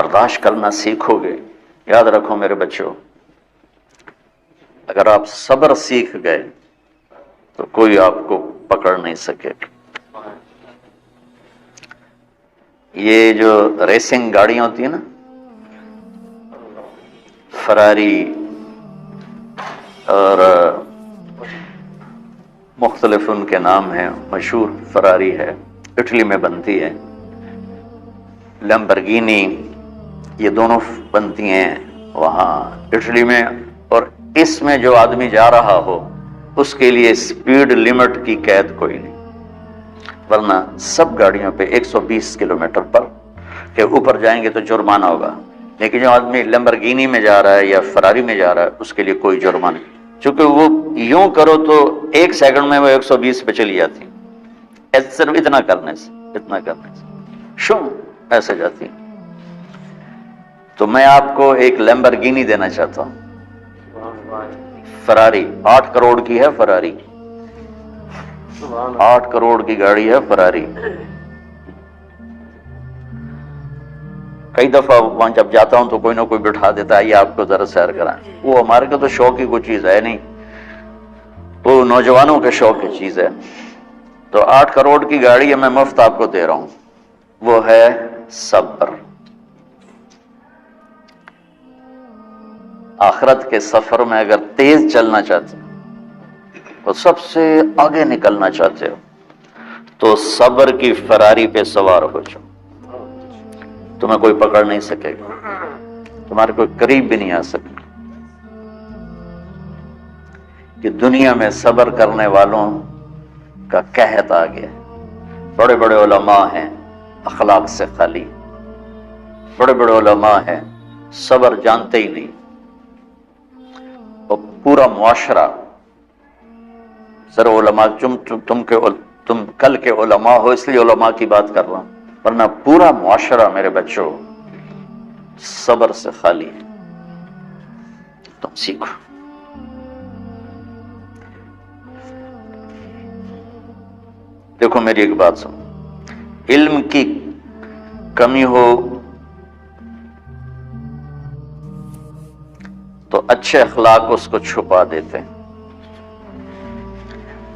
برداشت کرنا سیکھو گے. یاد رکھو میرے بچوں، اگر آپ صبر سیکھ گئے تو کوئی آپ کو پکڑ نہیں سکے. یہ جو ریسنگ گاڑیاں ہوتی ہیں نا، فراری اور مختلف ان کے نام ہیں، مشہور فراری ہے، اٹلی میں بنتی ہے. لیمبرگینی، یہ دونوں بنتی ہیں وہاں اٹلی میں. اور اس میں جو آدمی جا رہا ہو اس کے لیے سپیڈ لمٹ کی قید کوئی نہیں، ورنہ سب گاڑیوں پہ 120 کلومیٹر پر کے اوپر جائیں گے تو جرمانہ ہوگا. لیکن جو آدمی لیمبرگینی میں جا رہا ہے یا فراری میں جا رہا ہے اس کے لیے کوئی جرمانہ نہیں، چونکہ وہ یوں کرو تو 1 سیکنڈ میں وہ 120 پہ چلی جاتی، صرف اتنا کرنے سے شو ایسے جاتی. تو میں آپ کو ایک لیمبرگینی دینا چاہتا ہوں، فراری 8 کروڑ کی ہے. فراری 8 کروڑ کی گاڑی ہے فراری. کئی دفعہ وہاں جب جاتا ہوں تو کوئی نہ کوئی بٹھا دیتا ہے، یہ آپ کو ذرا سیر کرائیں. وہ ہمارے کو تو شوق کی کوئی چیز ہے نہیں، وہ نوجوانوں کے شوق کی چیز ہے. تو 8 کروڑ کی گاڑی ہے، میں مفت آپ کو دے رہا ہوں، وہ ہے صبر. آخرت کے سفر میں اگر تیز چلنا چاہتے ہو اور سب سے آگے نکلنا چاہتے ہو تو صبر کی فراری پہ سوار ہو جاؤ. تمہیں کوئی پکڑ نہیں سکے گا، تمہارے کوئی قریب بھی نہیں آ سکے. کہ دنیا میں صبر کرنے والوں کا قحط آ گیا. بڑے بڑے علماء ہیں اخلاق سے خالی، بڑے بڑے علماء ہیں صبر جانتے ہی نہیں. اور پورا معاشرہ، ذرا علماء تم کل کے علماء ہو اس لیے علماء کی بات کر رہا ہوں، ورنہ پورا معاشرہ میرے بچوں صبر سے خالی ہے. تم سیکھو. دیکھو میری ایک بات سنو، علم کی کمی ہو تو اچھے اخلاق اس کو چھپا دیتے ہیں،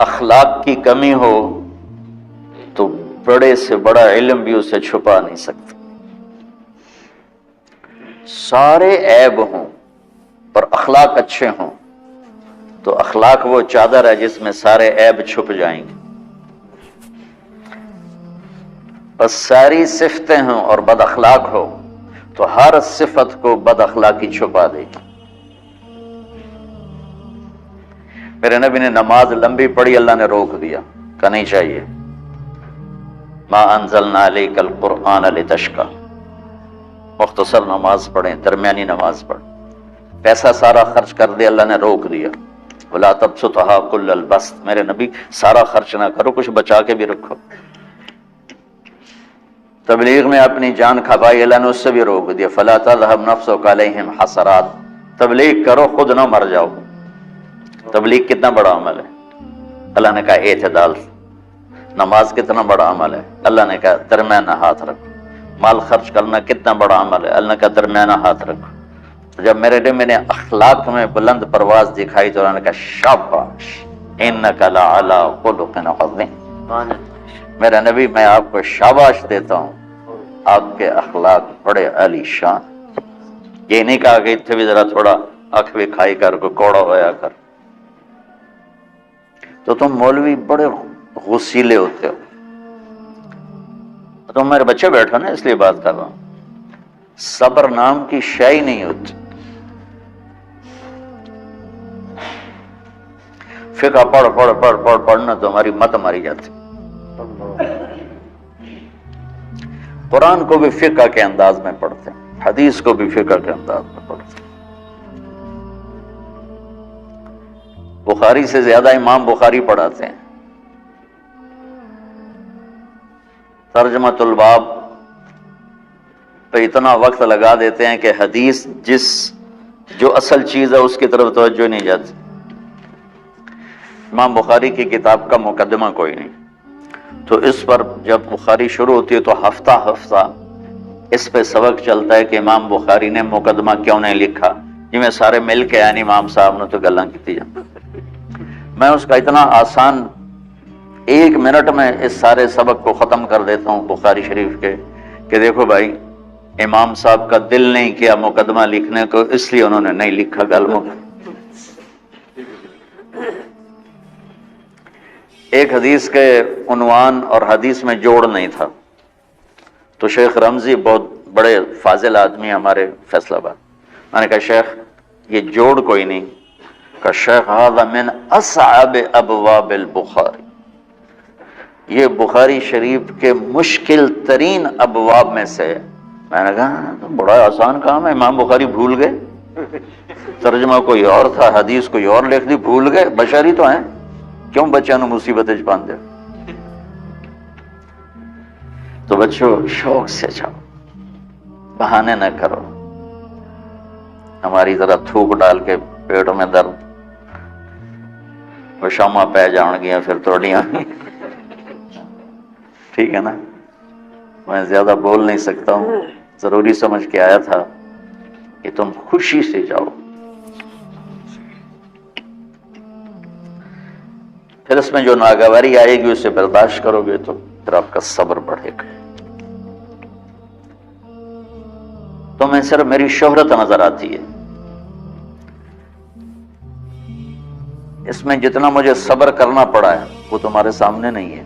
اخلاق کی کمی ہو تو بڑے سے بڑا علم بھی اسے چھپا نہیں سکتا. سارے عیب ہوں اور اخلاق اچھے ہوں تو اخلاق وہ چادر ہے جس میں سارے عیب چھپ جائیں گے. بس ساری صفتیں ہوں اور بد اخلاق ہو تو ہر صفت کو بد اخلاقی چھپا دے گی. میرے نبی نے نماز لمبی پڑھی، اللہ نے روک دیا، کہ نہیں چاہیے. ما انزلنا علیک القرآن لتشقی، مختصر نماز پڑھیں، درمیانی نماز پڑھیں. پیسہ سارا خرچ کر دے، اللہ نے روک دیا. ولا تبسطها کل البسط، میرے نبی سارا خرچ نہ کرو، کچھ بچا کے بھی رکھو. تبلیغ میں اپنی جان کھپائی، اللہ نے اس سے بھی روک دیا. فلا تذهب نفسك علیہم حسرات، تبلیغ کرو خود نہ مر جاؤ. تبلیغ کتنا بڑا عمل ہے، اللہ نے کہا اعتدال. نماز کتنا بڑا عمل ہے، اللہ نے کہا درمیانہ ہاتھ رکھو. مال خرچ کرنا کتنا بڑا عمل ہے، اللہ نے کہا درمیانہ ہاتھ رکھو. جب میرے لیے میں نے اخلاق میں بلند پرواز دکھائی تو اللہ نے کہا شاباش انک لعلی خلق عظیم. میرا نبی میں آپ کو شاباش دیتا ہوں، آپ کے اخلاق بڑے عالی شان. یہ نہیں کہا کہ اتنے بھی ذرا تھوڑا آنکھ بھی کھائی کر کو کوڑا ہویا کر. تو تم مولوی بڑے غسیلے ہوتے ہو. تم میرے بچے بیٹھو نا اس لیے بات کر رہا ہوں. صبر نام کی شے ہی نہیں ہوتی. فقہ پڑھنا تو ہماری مت ماری جاتی. قرآن کو بھی فقہ کے انداز میں پڑھتے ہیں، حدیث کو بھی فقہ کے انداز میں پڑھتے ہیں. بخاری سے زیادہ امام بخاری پڑھاتے ہیں. ترجمۃ الباب پہ اتنا وقت لگا دیتے ہیں کہ حدیث جو اصل چیز ہے اس کی طرف توجہ نہیں جاتی. امام بخاری کی کتاب کا مقدمہ کوئی نہیں، تو اس پر جب بخاری شروع ہوتی ہے تو ہفتہ اس پہ سبق چلتا ہے کہ امام بخاری نے مقدمہ کیوں نہیں لکھا، جی میں سارے مل کے آئے امام صاحب نے تو گلاں کی جان. میں اس کا اتنا آسان 1 منٹ میں اس سارے سبق کو ختم کر دیتا ہوں بخاری شریف کے، کہ دیکھو بھائی امام صاحب کا دل نہیں کیا مقدمہ لکھنے کو، اس لیے انہوں نے نہیں لکھا. گلوں ایک حدیث کے عنوان اور حدیث میں جوڑ نہیں تھا، تو شیخ رمزی بہت بڑے فاضل آدمی ہمارے فیصل آباد، میں نے کہا شیخ یہ جوڑ کوئی نہیں. کہ شیخ ھذا من اصعب ابواب البخاری، یہ بخاری شریف کے مشکل ترین ابواب میں سے. میں نے کہا بڑا آسان کام ہے، امام بخاری بھول گئے، ترجمہ کوئی اور تھا، حدیث کوئی اور لکھ دی، بھول گئے، بشری تو ہیں، کیوں بچوں نے مصیبت چ پان دے. تو بچوں شوق سے جاؤ، بہانے نہ کرو. ہماری طرح تھوک ڈال کے پیٹ میں درد، وہ شامہ پہ جان گیا پھر توڑیاں. ٹھیک ہے نا، میں زیادہ بول نہیں سکتا ہوں، ضروری سمجھ کے آیا تھا کہ تم خوشی سے جاؤ. پھر اس میں جو ناگواری آئے گی اسے برداشت کرو گے تو پھر آپ کا صبر بڑھے گا. تمہیں صرف میری شہرت نظر آتی ہے، اس میں جتنا مجھے صبر کرنا پڑا ہے وہ تمہارے سامنے نہیں ہے.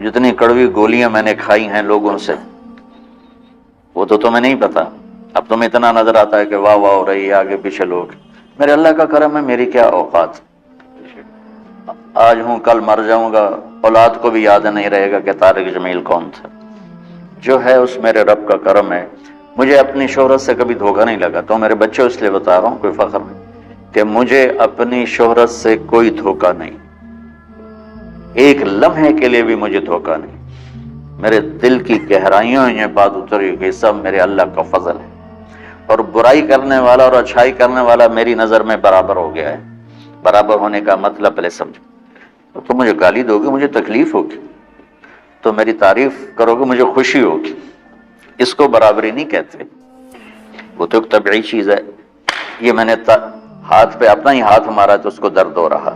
جتنی کڑوی گولیاں میں نے کھائی ہیں لوگوں سے وہ تو تمہیں نہیں پتا. اب تمہیں اتنا نظر آتا ہے کہ واہ واہ ہو رہی ہے آگے پیچھے لوگ. میرے اللہ کا کرم ہے، میری کیا اوقات، آج ہوں کل مر جاؤں گا، اولاد کو بھی یاد نہیں رہے گا کہ طارق جمیل کون تھا. جو ہے اس میرے رب کا کرم ہے. مجھے اپنی شہرت سے کبھی دھوکہ نہیں لگا. تو میرے بچوں اس لیے بتا رہا ہوں، کوئی فخر نہیں، کہ مجھے اپنی شہرت سے کوئی دھوکہ نہیں، ایک لمحے کے لیے بھی مجھے دھوکہ نہیں. میرے دل کی گہرائیوں یہ بات اتری ہوئی، سب میرے اللہ کا فضل ہے. اور برائی کرنے والا اور اچھائی کرنے والا میری نظر میں برابر ہو گیا ہے. برابر ہونے کا مطلب پہلے سمجھو. تو مجھے گالی دو گے مجھے تکلیف ہوگی، تو میری تعریف کرو گے مجھے خوشی ہوگی. اس کو برابری نہیں کہتے، وہ تو ایک طبعی چیز ہے. یہ میں نے ہاتھ پہ اپنا ہی ہاتھ مارا تو اس کو درد ہو رہا.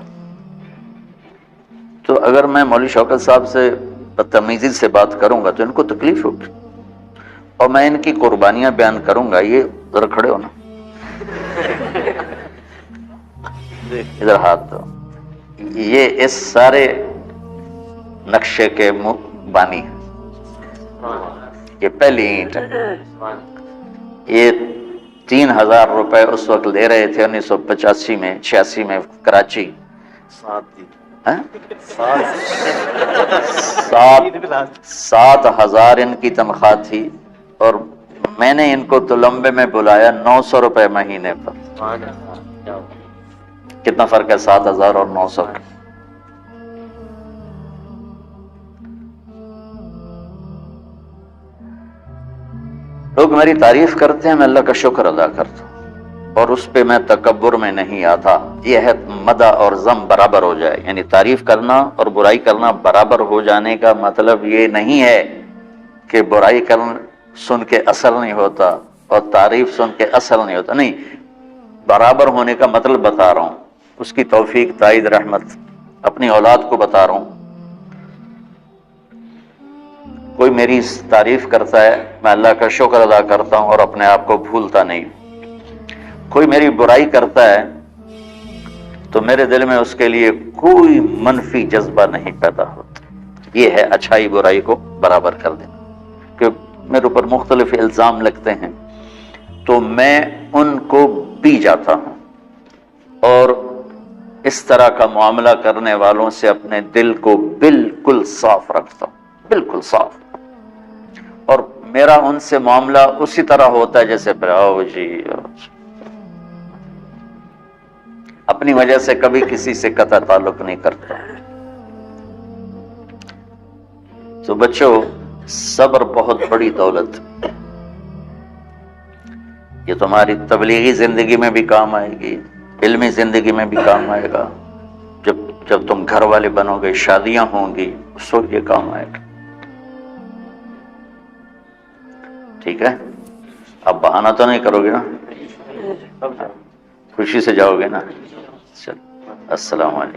تو اگر میں مولوی شوکت صاحب سے بدتمیزی سے بات کروں گا تو ان کو تکلیف ہوگی، اور میں ان کی قربانیاں بیان کروں گا. یہ ذرا کھڑے ہونا، ادھر ہاتھ دو. یہ اس سارے نقشے کے بانی ہیں. یہ پہلی اینٹ ہے. یہ 3000 روپے اس وقت لے رہے تھے 1985 میں 86 میں کراچی. 7,000 ان کی تنخواہ تھی، اور میں نے ان کو تلمبے میں بلایا 900 روپے مہینے پر. کتنا فرق ہے 7,000 اور 900 کا. لوگ میری تعریف کرتے ہیں، میں اللہ کا شکر ادا کرتا ہوں، اور اس پہ میں تکبر میں نہیں آتا. یہ ہے مدح اور ذم برابر ہو جائے، یعنی تعریف کرنا اور برائی کرنا برابر ہو جانے کا مطلب یہ نہیں ہے کہ برائی سن کے اثر نہیں ہوتا اور تعریف سن کے اثر نہیں ہوتا. نہیں، برابر ہونے کا مطلب بتا رہا ہوں. اس کی توفیق، تائید، رحمت اپنی اولاد کو بتا رہا ہوں. کوئی میری تعریف کرتا ہے میں اللہ کا شکر ادا کرتا ہوں اور اپنے آپ کو بھولتا نہیں. کوئی میری برائی کرتا ہے تو میرے دل میں اس کے لیے کوئی منفی جذبہ نہیں پیدا ہوتا. یہ ہے اچھائی برائی کو برابر کر دینا. کہ میرے اوپر مختلف الزام لگتے ہیں تو میں ان کو پی جاتا ہوں، اور اس طرح کا معاملہ کرنے والوں سے اپنے دل کو بالکل صاف رکھتا ہوں، بالکل صاف. اور میرا ان سے معاملہ اسی طرح ہوتا ہے جیسے آؤ جی، اپنی وجہ سے کبھی کسی سے قطع تعلق نہیں کرتا. تو بچوں، صبر بہت بڑی دولت. یہ تمہاری تبلیغی زندگی میں بھی کام آئے گی، علمی زندگی میں بھی کام آئے گا. جب تم گھر والے بنو گے، شادیاں ہوں گی، اس وقت یہ کام آئے گا. ٹھیک ہے، اب بہانہ تو نہیں کرو گے نا، خوشی سے جاؤ گے نا؟ چلو، السلام علیکم۔